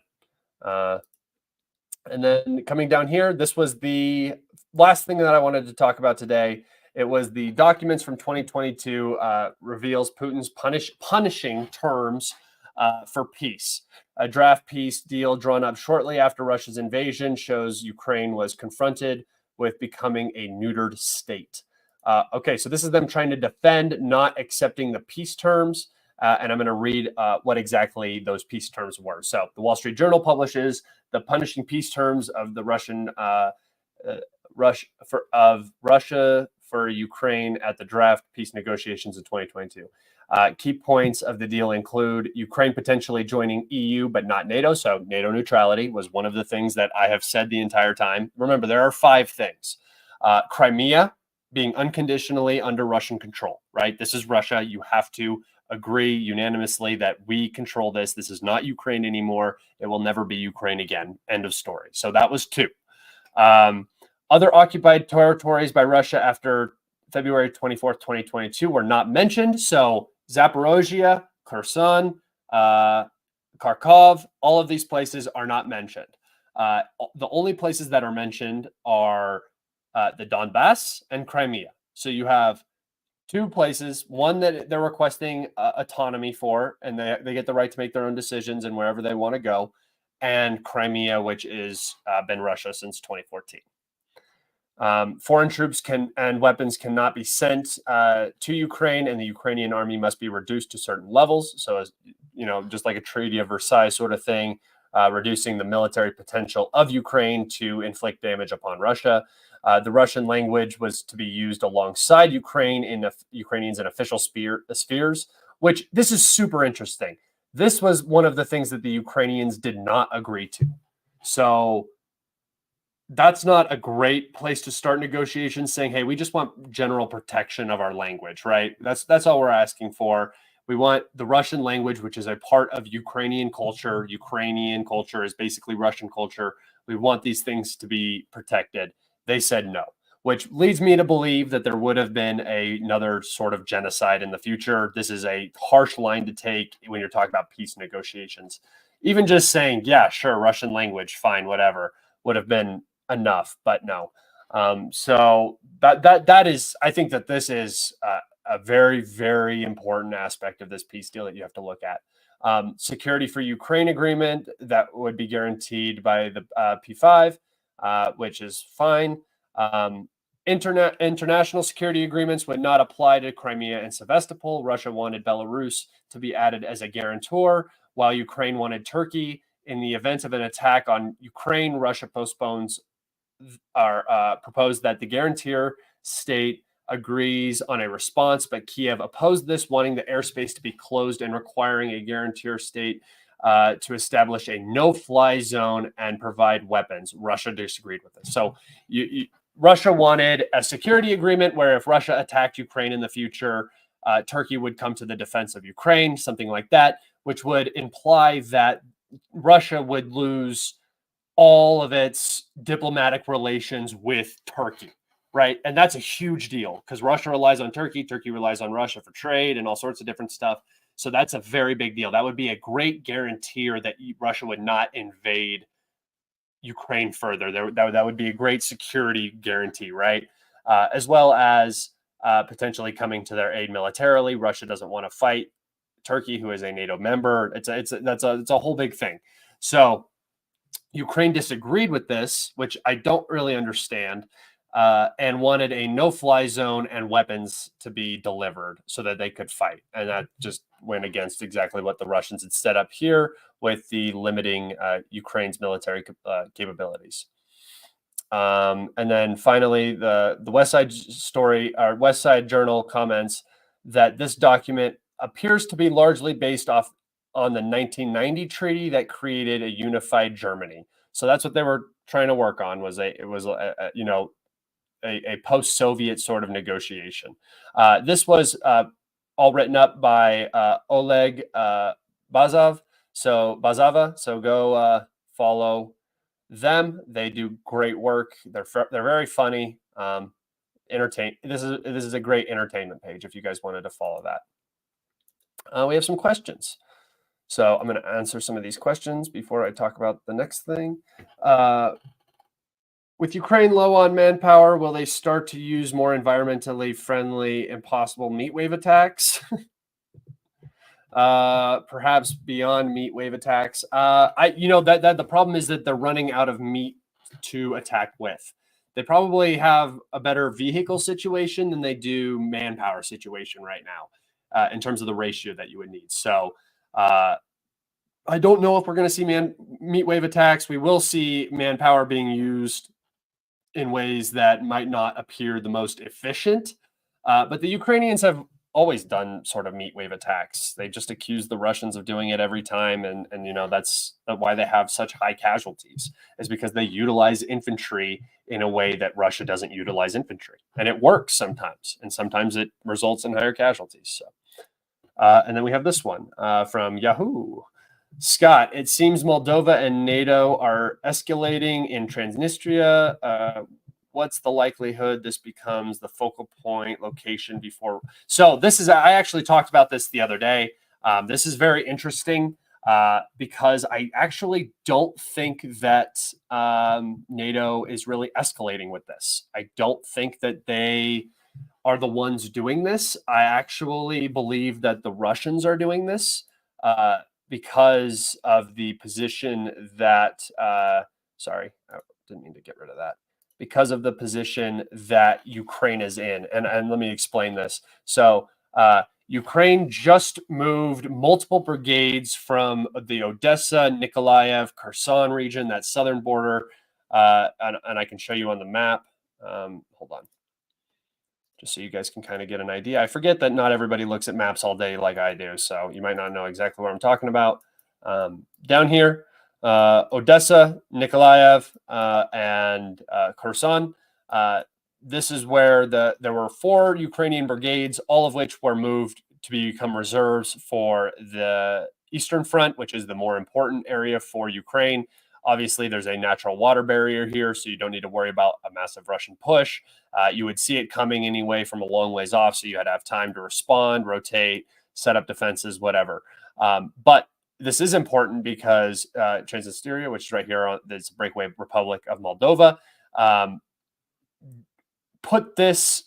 And then coming down here, this was the last thing that I wanted to talk about today. It was the documents from 2022 reveals Putin's punishing terms for peace. A draft peace deal drawn up shortly after Russia's invasion shows Ukraine was confronted with becoming a neutered state. Okay, so this is them trying to defend not accepting the peace terms, and I'm going to read what exactly those peace terms were. So the Wall Street Journal publishes the punishing peace terms of the Russia for Ukraine at the draft peace negotiations in 2022. Key points of the deal include Ukraine potentially joining EU, but not NATO. So NATO neutrality was one of the things that I have said the entire time. Remember, there are 5 things. Crimea being unconditionally under Russian control, right? This is Russia. You have to agree unanimously that we control this. This is not Ukraine anymore. It will never be Ukraine again. End of story. So that was 2. Other occupied territories by Russia after February 24th, 2022 were not mentioned. So Zaporozhye, Kherson, Kharkov, all of these places are not mentioned. The only places that are mentioned are the Donbass and Crimea. So you have two places, one that they're requesting autonomy for, and they get the right to make their own decisions and wherever they want to go, and Crimea, which is been Russia since 2014. Foreign troops and weapons cannot be sent to Ukraine, and the Ukrainian army must be reduced to certain levels. So, as you know, just like a Treaty of Versailles sort of thing, reducing the military potential of Ukraine to inflict damage upon Russia. The Russian language was to be used alongside Ukrainians in official spheres, which this is super interesting. This was one of the things that the Ukrainians did not agree to. So that's not a great place to start negotiations, saying, hey, we just want general protection of our language, right? That's all we're asking for. We want the Russian language, which is a part of Ukrainian culture. Ukrainian culture is basically Russian culture. We want these things to be protected. They said no, which leads me to believe that there would have been another sort of genocide in the future. This is a harsh line to take when you're talking about peace negotiations. Even just saying, yeah, sure, Russian language, fine, whatever, would have been enough, but no. So that is, I think that this is a very, very important aspect of this peace deal that you have to look at. Security for Ukraine agreement that would be guaranteed by the P5, which is fine. International security agreements would not apply to Crimea and Sevastopol. Russia wanted Belarus to be added as a guarantor, while Ukraine wanted Turkey. In the event of an attack on Ukraine, Russia proposed that the guarantor state agrees on a response, but Kiev opposed this, wanting the airspace to be closed and requiring a guarantor state to establish a no-fly zone and provide weapons. Russia disagreed with this. So Russia wanted a security agreement where if Russia attacked Ukraine in the future, Turkey would come to the defense of Ukraine, something like that, which would imply that Russia would lose all of its diplomatic relations with Turkey, right? And that's a huge deal because Russia relies on Turkey. Turkey relies on Russia for trade and all sorts of different stuff. So that's a very big deal. That would be a great guarantee that Russia would not invade Ukraine further. That would be a great security guarantee, right? As well as potentially coming to their aid militarily. Russia doesn't want to fight Turkey, who is a NATO member. It's a whole big thing. So Ukraine disagreed with this, which I don't really understand, and wanted a no-fly zone and weapons to be delivered so that they could fight. And that just went against exactly what the Russians had set up here with the limiting Ukraine's military capabilities. And then finally, the West Side story, our West Side Journal comments that this document appears to be largely based off on the 1990 treaty that created a unified Germany. So that's what they were trying to work on, was a post-Soviet sort of negotiation. This was all written up by Oleg Bazava. So go follow them. They do great work. They're very funny. This is a great entertainment page if you guys wanted to follow that. We have some questions. So I'm going to answer some of these questions before I talk about the next thing. With Ukraine low on manpower, will they start to use more environmentally friendly impossible meat wave attacks? Perhaps beyond meat wave attacks. The problem is that they're running out of meat to attack with. They probably have a better vehicle situation than they do manpower situation right now, in terms of the ratio that you would need. So I don't know if we're going to see meat wave attacks. We will see manpower being used in ways that might not appear the most efficient. But the Ukrainians have always done sort of meat wave attacks. They just accuse the Russians of doing it every time. And that's why they have such high casualties, is because they utilize infantry in a way that Russia doesn't utilize infantry. And it works sometimes. And sometimes it results in higher casualties. So, and then we have this one from Yahoo. Scott, it seems Moldova and NATO are escalating in Transnistria. what's the likelihood this becomes the focal point location before? So this is, I actually talked about this the other day. This is very interesting because I actually don't think that NATO is really escalating with this. I don't think that they are the ones doing this. I actually believe that the Russians are doing this because of the position that, sorry, I didn't mean to get rid of that. Because of the position that Ukraine is in. And let me explain this. So Ukraine just moved multiple brigades from the Odessa, Nikolaev, Kherson region, that southern border. And I can show you on the map. Hold on. Just so you guys can kind of get an idea. I forget that not everybody looks at maps all day like I do, so you might not know exactly what I'm talking about. Down here, Odessa, Nikolaev, and Kherson. This is where there were 4 Ukrainian brigades, all of which were moved to become reserves for the Eastern Front, which is the more important area for Ukraine. Obviously, there's a natural water barrier here, so you don't need to worry about a massive Russian push. You would see it coming anyway from a long ways off, so you had to have time to respond, rotate, set up defenses, whatever. But this is important because Transnistria, which is right here, this breakaway Republic of Moldova, put this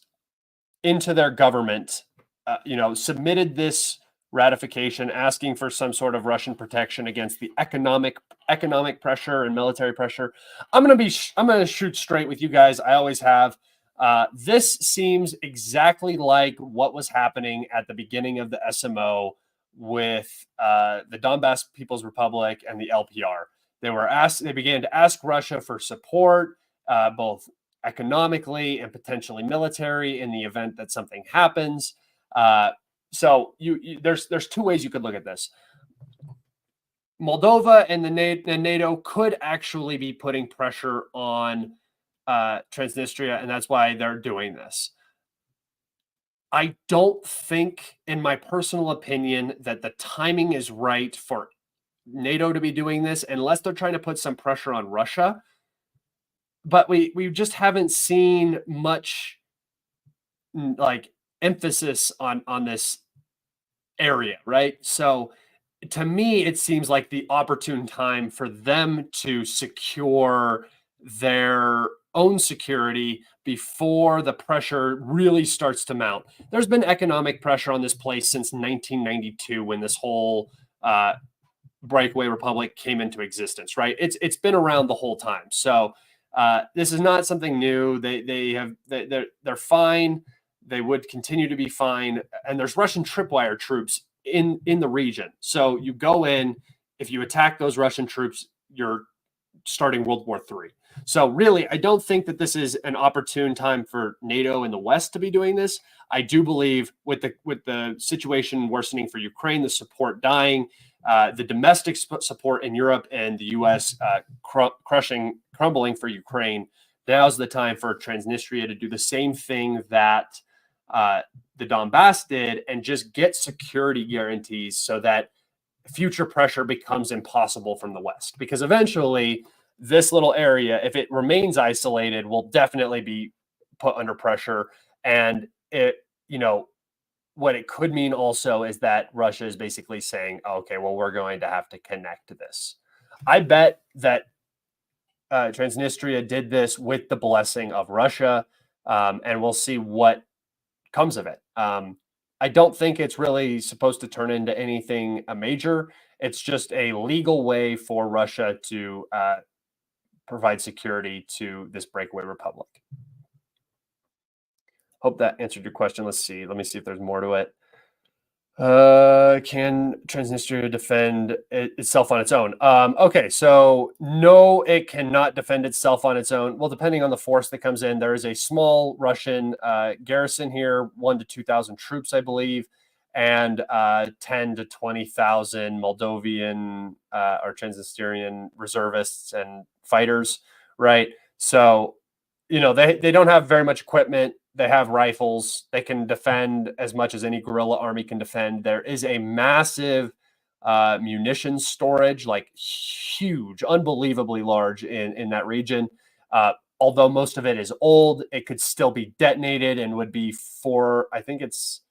into their government, submitted this ratification asking for some sort of Russian protection against the economic pressure and military pressure. I'm going to shoot straight with you guys. I always have. This seems exactly like what was happening at the beginning of the SMO with the Donbass People's Republic and the LPR. They began to ask Russia for support, both economically and potentially military in the event that something happens. So there's 2 ways you could look at this. Moldova and the NATO could actually be putting pressure on Transnistria, and that's why they're doing this. I don't think, in my personal opinion, that the timing is right for NATO to be doing this unless they're trying to put some pressure on Russia. But we just haven't seen much like emphasis on this area, right? So to me, it seems like the opportune time for them to secure their own security before the pressure really starts to mount. There's been economic pressure on this place since 1992 when this whole breakaway republic came into existence, right? It's been around the whole time. So this is not something new. They're fine. They would continue to be fine. And there's Russian tripwire troops in the region. So you go in, if you attack those Russian troops, you're starting World War III. So really, I don't think that this is an opportune time for NATO in the West to be doing this. I do believe with the situation worsening for Ukraine, the support dying, the domestic support in Europe and the U.S. Crumbling for Ukraine, now's the time for Transnistria to do the same thing that the Donbass did and just get security guarantees so that future pressure becomes impossible from the West. Because eventually, this little area, if it remains isolated, will definitely be put under pressure. And what it could mean also is that Russia is basically saying, okay, well, we're going to have to connect to this. I bet that Transnistria did this with the blessing of Russia, and we'll see what comes of it. I don't think it's really supposed to turn into anything major. It's just a legal way for Russia to provide security to this breakaway republic. Hope that answered your question. Let's see. Let me see if there's more to it. Can Transnistria defend itself on its own? Okay, so no, it cannot defend itself on its own. Well, depending on the force that comes in, there is a small Russian garrison here, 1,000 to 2,000 troops, I believe, and 10 to 20,000 Moldovan or Transnistrian reservists and fighters, right? So, they don't have very much equipment. They have rifles. They can defend as much as any guerrilla army can defend. There is a massive munitions storage, like huge, unbelievably large in that region. although most of it is old, it could still be detonated and would be I think it's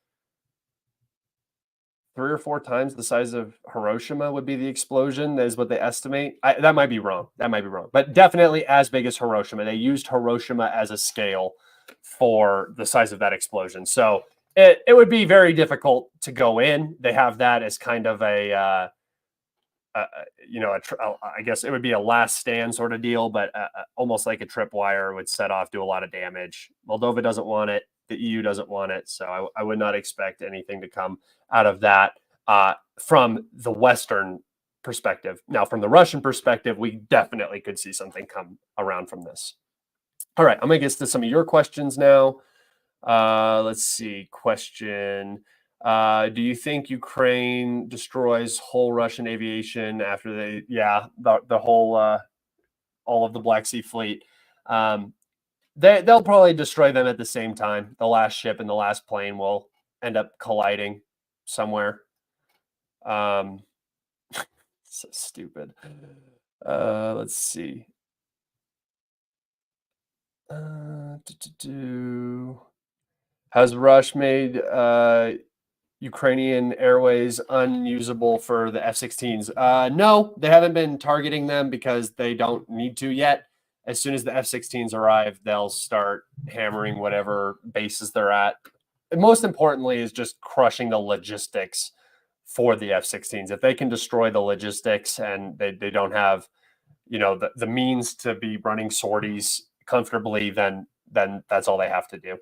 3 or 4 times the size of Hiroshima would be the explosion, is what they estimate. That might be wrong. But definitely as big as Hiroshima. They used Hiroshima as a scale for the size of that explosion. So it would be very difficult to go in. They have that as kind of I guess it would be a last stand sort of deal, but almost like a tripwire would set off, do a lot of damage. Moldova doesn't want it. The EU doesn't want it. So I would not expect anything to come out of that from the Western perspective. Now, from the Russian perspective, we definitely could see something come around from this. All right, I'm going to get to some of your questions now. Let's see. Question. Do you think Ukraine destroys whole Russian aviation after the whole, all of the Black Sea Fleet? They'll probably destroy them at the same time. The last ship and the last plane will end up colliding somewhere. So stupid. Let's see. Has Rush made Ukrainian airways unusable for the F-16s? No, they haven't been targeting them because they don't need to yet. As soon as the F-16s arrive, they'll start hammering whatever bases they're at. And most importantly is just crushing the logistics for the F-16s. If they can destroy the logistics and they don't have, the means to be running sorties comfortably, then that's all they have to do.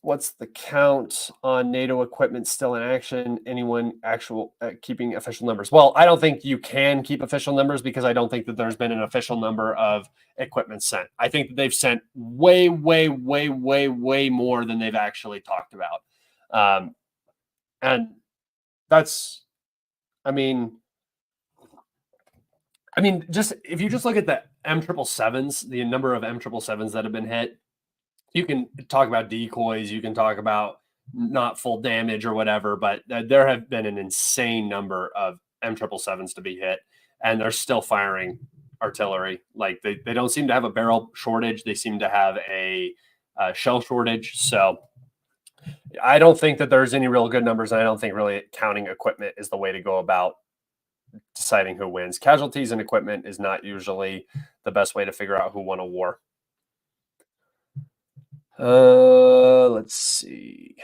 What's the count on NATO equipment still in action? Anyone keeping official numbers? Well, I don't think you can keep official numbers because I don't think that there's been an official number of equipment sent. I think that they've sent way, way, way, way, way more than they've actually talked about. And that's, just if you just look at the M777s, the number of M777s that have been hit, you can talk about decoys, you can talk about not full damage or whatever, but there have been an insane number of M777s to be hit, and they're still firing artillery. Like they don't seem to have a barrel shortage; they seem to have a shell shortage. So I don't think that there's any real good numbers, and I don't think really counting equipment is the way to go about deciding who wins. Casualties and equipment is not usually the best way to figure out who won a war. Let's see.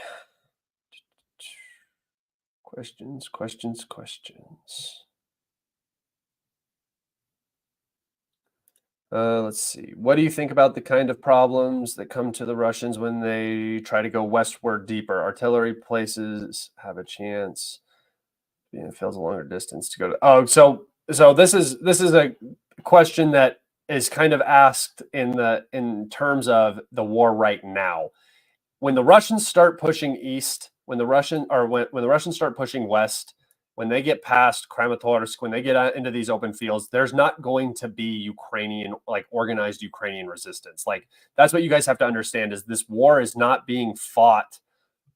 Questions. Let's see. What do you think about the kind of problems that come to the Russians when they try to go westward deeper? Artillery places have a chance. It feels a longer distance to go to. Oh, so this is a question that is kind of asked in terms of the war right now. When the Russians start pushing east, when the Russians start pushing west, when they get past Kramatorsk, when they get out into these open fields, there's not going to be organized Ukrainian resistance. Like, that's what you guys have to understand, is this war is not being fought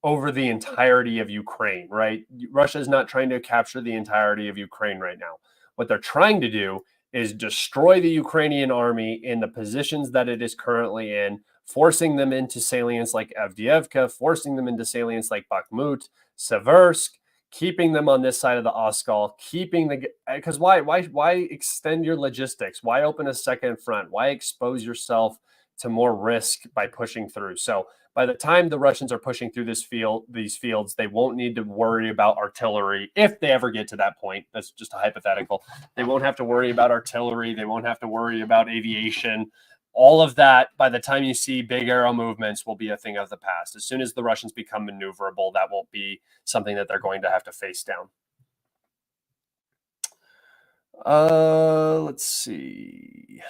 over the entirety of Ukraine, right? Russia is not trying to capture the entirety of Ukraine right now. What they're trying to do is destroy the Ukrainian army in the positions that it is currently in, forcing them into salients like Avdiivka, forcing them into salients like Bakhmut, Seversk, keeping them on this side of the Oskal, because why extend your logistics? Why open a second front? Why expose yourself to more risk by pushing through? So by the time the Russians are pushing through these fields, they won't need to worry about artillery if they ever get to that point. That's just a hypothetical. They won't have to worry about artillery. They won't have to worry about aviation. All of that, by the time you see big aero movements, will be a thing of the past. As soon as the Russians become maneuverable, that won't be something that they're going to have to face down. Let's see.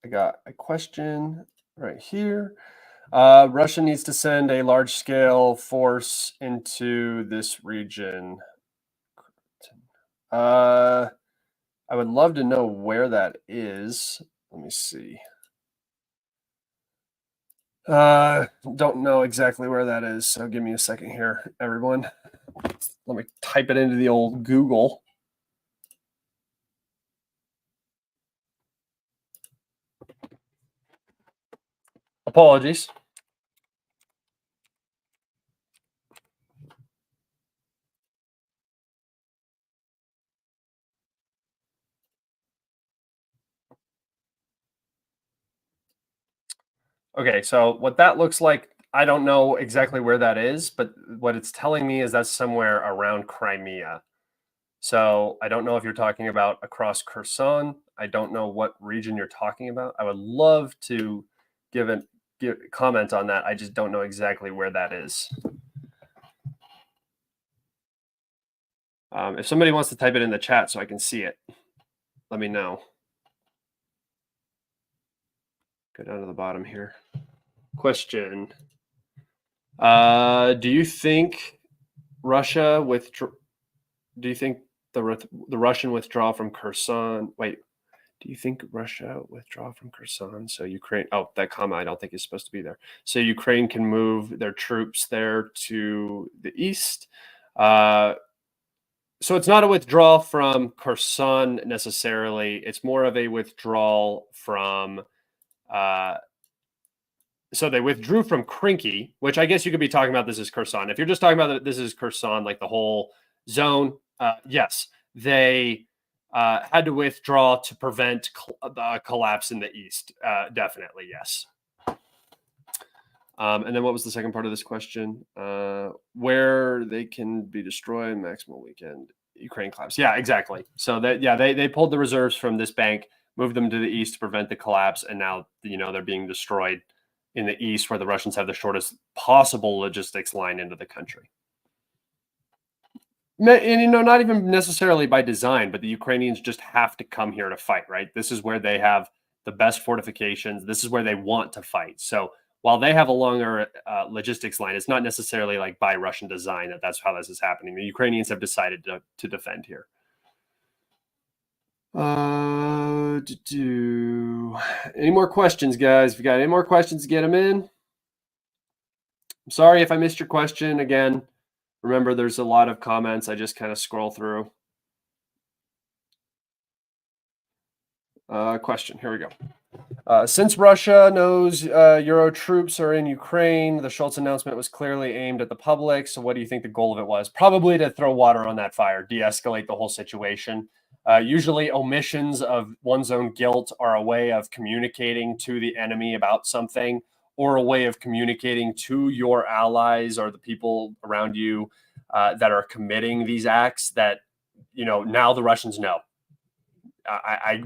I got a question right here. Russia needs to send a large-scale force into this region. I would love to know where that is. Let me see. Don't know exactly where that is, so give me a second here, everyone. Let me type it into the old Google. Apologies. Okay, so what that looks like, I don't know exactly where that is, but what it's telling me is that's somewhere around Crimea. So I don't know if you're talking about across Kherson. I don't know what region you're talking about. I would love to give comment on that. I just don't know exactly where that is. If somebody wants to type it in the chat so I can see it, let me know. Go down to the bottom here. Question. Do you think Russia do you think the Russian withdrawal from Kherson? Wait, do you think Russia withdraw from Kherson? So Ukraine. Oh, that comma I don't think is supposed to be there. So Ukraine can move their troops there to the east. So it's not a withdrawal from Kherson necessarily. It's more of a withdrawal from. So they withdrew from Krinky, which I guess you could be talking about this as Kherson. If you're just talking about this is Kherson, like the whole zone, yes, they had to withdraw to prevent collapse in the east. Definitely, yes. And then what was the second part of this question? Where they can be destroyed, maximal weekend, Ukraine collapse. Yeah, exactly. So they pulled the reserves from this bank, moved them to the east to prevent the collapse, and now they're being destroyed in the east, where the Russians have the shortest possible logistics line into the country. And not even necessarily by design, but the Ukrainians just have to come here to fight, right? This is where they have the best fortifications. This is where they want to fight. So while they have a longer logistics line, it's not necessarily like by Russian design that's how this is happening. The Ukrainians have decided to defend here. Any more questions, guys? If you got any more questions, get them in. I'm sorry if I missed your question. Again, remember there's a lot of comments. I just kind of scroll through. Question. Here we go. Since Russia knows Euro troops are in Ukraine, the Schultz announcement was clearly aimed at the public. So what do you think the goal of it was? Probably to throw water on that fire, de-escalate the whole situation. Usually omissions of one's own guilt are a way of communicating to the enemy about something, or a way of communicating to your allies or the people around you that are committing these acts that, now the Russians know.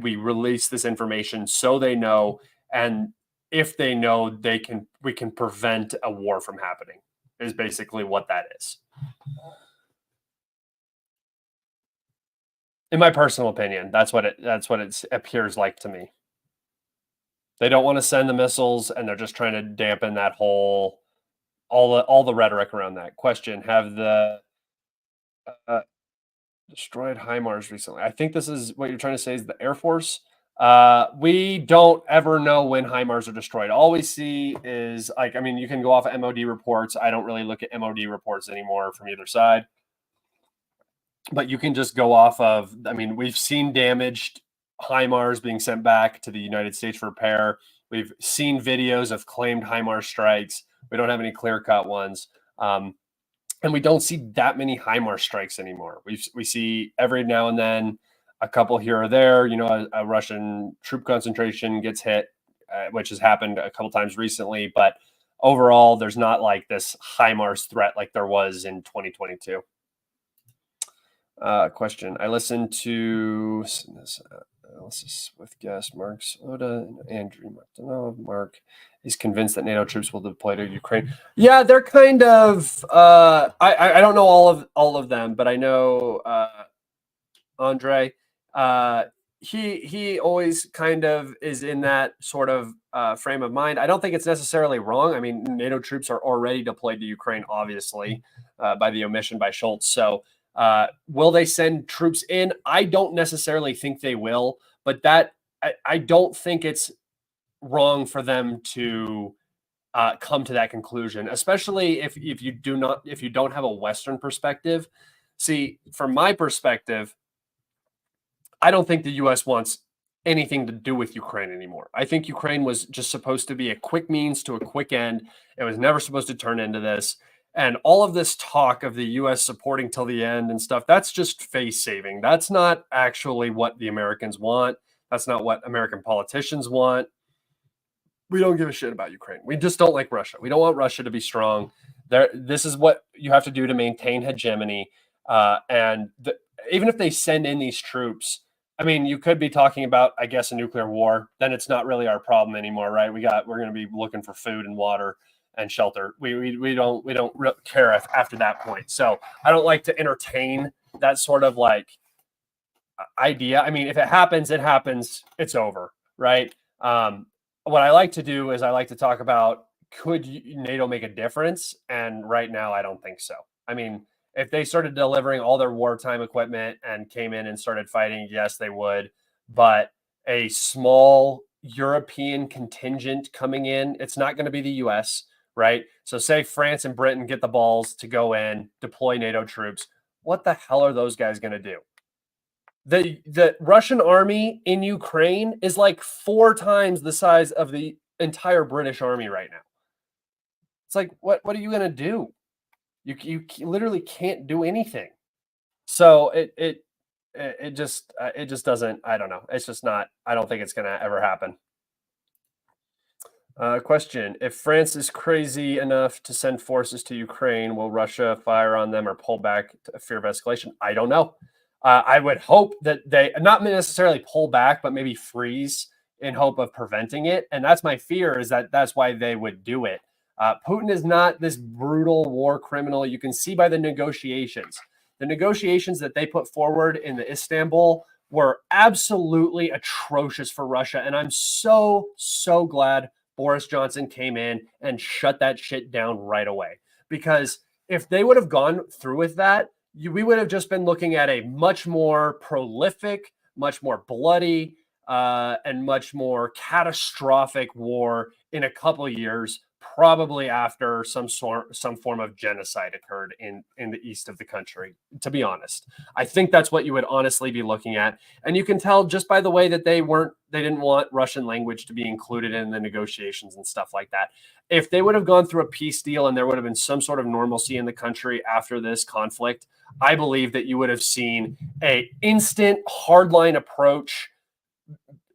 We release this information so they know, and if they know, we can prevent a war from happening, is basically what that is. In my personal opinion, that's what it appears like to me. They don't want to send the missiles, and they're just trying to dampen that whole all the rhetoric around that. Question: have the destroyed HIMARS recently? I think this is what you're trying to say is the Air Force. We don't ever know when HIMARS are destroyed. All we see is you can go off of MOD reports. I don't really look at MOD reports anymore from either side. But you can just go off of, we've seen damaged HIMARS being sent back to the United States for repair. We've seen videos of claimed HIMARS strikes. We don't have any clear-cut ones. And we don't see that many HIMARS strikes anymore. We see every now and then a couple here or there. A Russian troop concentration gets hit, which has happened a couple times recently. But overall, there's not like this HIMARS threat like there was in 2022. Question. I listened to this analysis with guest Mark Soda and Andrew Martinov. Mark is convinced that NATO troops will deploy to Ukraine. Yeah, they're kind of. I don't know all of them, but I know Andre. He always kind of is in that sort of frame of mind. I don't think it's necessarily wrong. NATO troops are already deployed to Ukraine, obviously, by the omission by Schultz. So. Will they send troops in? I don't necessarily think they will, but I don't think it's wrong for them to come to that conclusion, especially if you don't have a Western perspective. See, from my perspective, I don't think the U.S. wants anything to do with Ukraine anymore. I think Ukraine was just supposed to be a quick means to a quick end. It was never supposed to turn into this. And all of this talk of the US supporting till the end and stuff, that's just face saving. That's not actually what the Americans want. That's not what American politicians want. We don't give a shit about Ukraine. We just don't like Russia. We don't want Russia to be strong. This is what you have to do to maintain hegemony. Even if they send in these troops, I mean, you could be talking about, I guess, a nuclear war. Then it's not really our problem anymore, right? We're going to be looking for food and water and shelter. We don't care after that point. So I don't like to entertain that sort of like idea. I mean, if it happens, it happens. It's over, right? What I like to do is I like to talk about, could NATO make a difference? And right now, I don't think so. I mean, if they started delivering all their wartime equipment and came in and started fighting, yes, they would. But a small European contingent coming in, it's not going to be the US, right? So say France and Britain get the balls to go in, deploy NATO troops. What the hell are those guys going to do? The Russian army in Ukraine is like 4 times the size of the entire British army right now. It's like, what are you going to do? You literally can't do anything. So it just doesn't, I don't know. It's just not, I don't think it's going to ever happen. Question: if France is crazy enough to send forces to Ukraine, will Russia fire on them or pull back to fear of escalation? I don't know. I would hope that they not necessarily pull back, but maybe freeze in hope of preventing it. And that's my fear, is that that's why they would do it. Putin is not this brutal war criminal. You can see by the negotiations. The negotiations that they put forward in the Istanbul were absolutely atrocious for Russia. And I'm so glad Boris Johnson came in and shut that shit down right away. Because if they would have gone through with that, we would have just been looking at a much more prolific, much more bloody, and much more catastrophic war in a couple of years, probably after some form of genocide occurred in the east of the country, to be honest. I think that's what you would honestly be looking at. And you can tell just by the way that they didn't want Russian language to be included in the negotiations and stuff like that. If they would have gone through a peace deal and there would have been some sort of normalcy in the country after this conflict, I believe that you would have seen an instant hardline approach,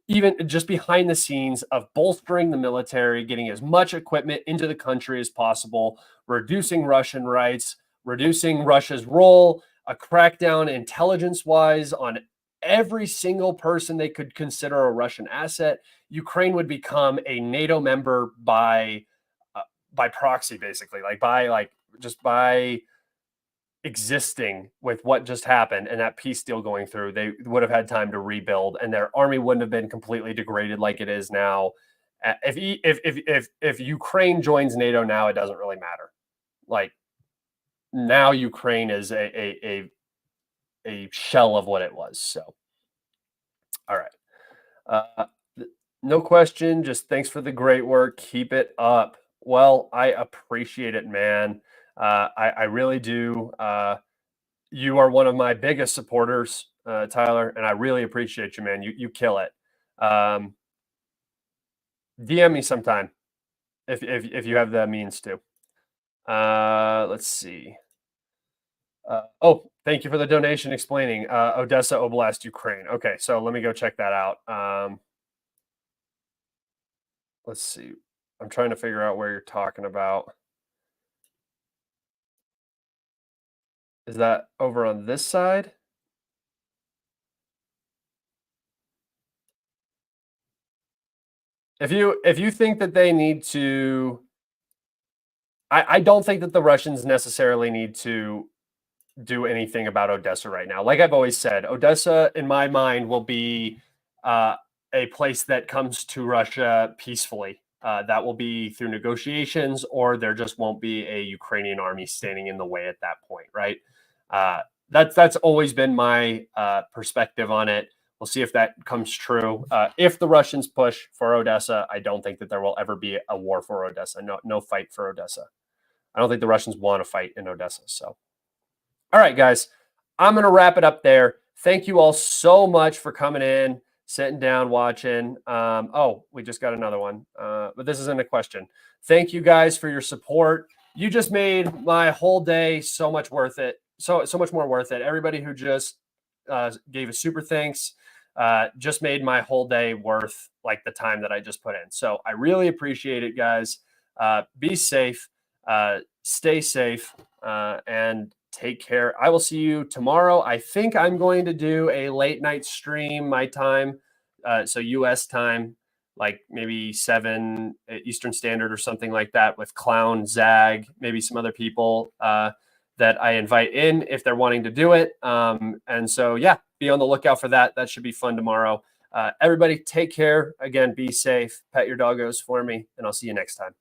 even just behind the scenes, of bolstering the military, getting as much equipment into the country as possible, reducing Russian rights, reducing Russia's role, a crackdown intelligence-wise on every single person they could consider a Russian asset. Ukraine would become a NATO member by proxy, basically, by existing with what just happened and that peace deal going through. They would have had time to rebuild, and their army wouldn't have been completely degraded like it is now. If Ukraine joins NATO now, it doesn't really matter. Like, now Ukraine is a shell of what it was. So, all right. No question. Just thanks for the great work. Keep it up. Well, I appreciate it, man. I really do. You are one of my biggest supporters, Tyler, and I really appreciate you, man. You kill it. DM me sometime if you have the means to. Let's see. Thank you for the donation explaining Odessa Oblast, Ukraine. Okay, so let me go check that out. Let's see. I'm trying to figure out where you're talking about. Is that over on this side? If you think that they need to, I don't think that the Russians necessarily need to do anything about Odessa right now. Like I've always said, Odessa, in my mind, will be a place that comes to Russia peacefully. That will be through negotiations, or there just won't be a Ukrainian army standing in the way at that point, right? That's always been my perspective on it. We'll see if that comes true. If the Russians push for Odessa, I don't think that there will ever be a war for Odessa. No fight for Odessa. I don't think the Russians want to fight in Odessa. So, all right, guys, I'm going to wrap it up there. Thank you all so much for coming in, sitting down, watching. Oh, we just got another one, but this isn't a question. Thank you guys for your support. You just made my whole day so much worth it. So much more worth it. Everybody who just gave a super thanks just made my whole day worth like the time that I just put in. So I really appreciate it, guys. Be safe, stay safe, and take care. I will see you tomorrow. I think I'm going to do a late night stream, my time, so US time, like maybe 7 Eastern Standard or something like that, with Clown, Zag, maybe some other people that I invite in if they're wanting to do it. And so, yeah, be on the lookout for that. That should be fun tomorrow. Everybody take care. Again, be safe. Pet your doggos for me, and I'll see you next time.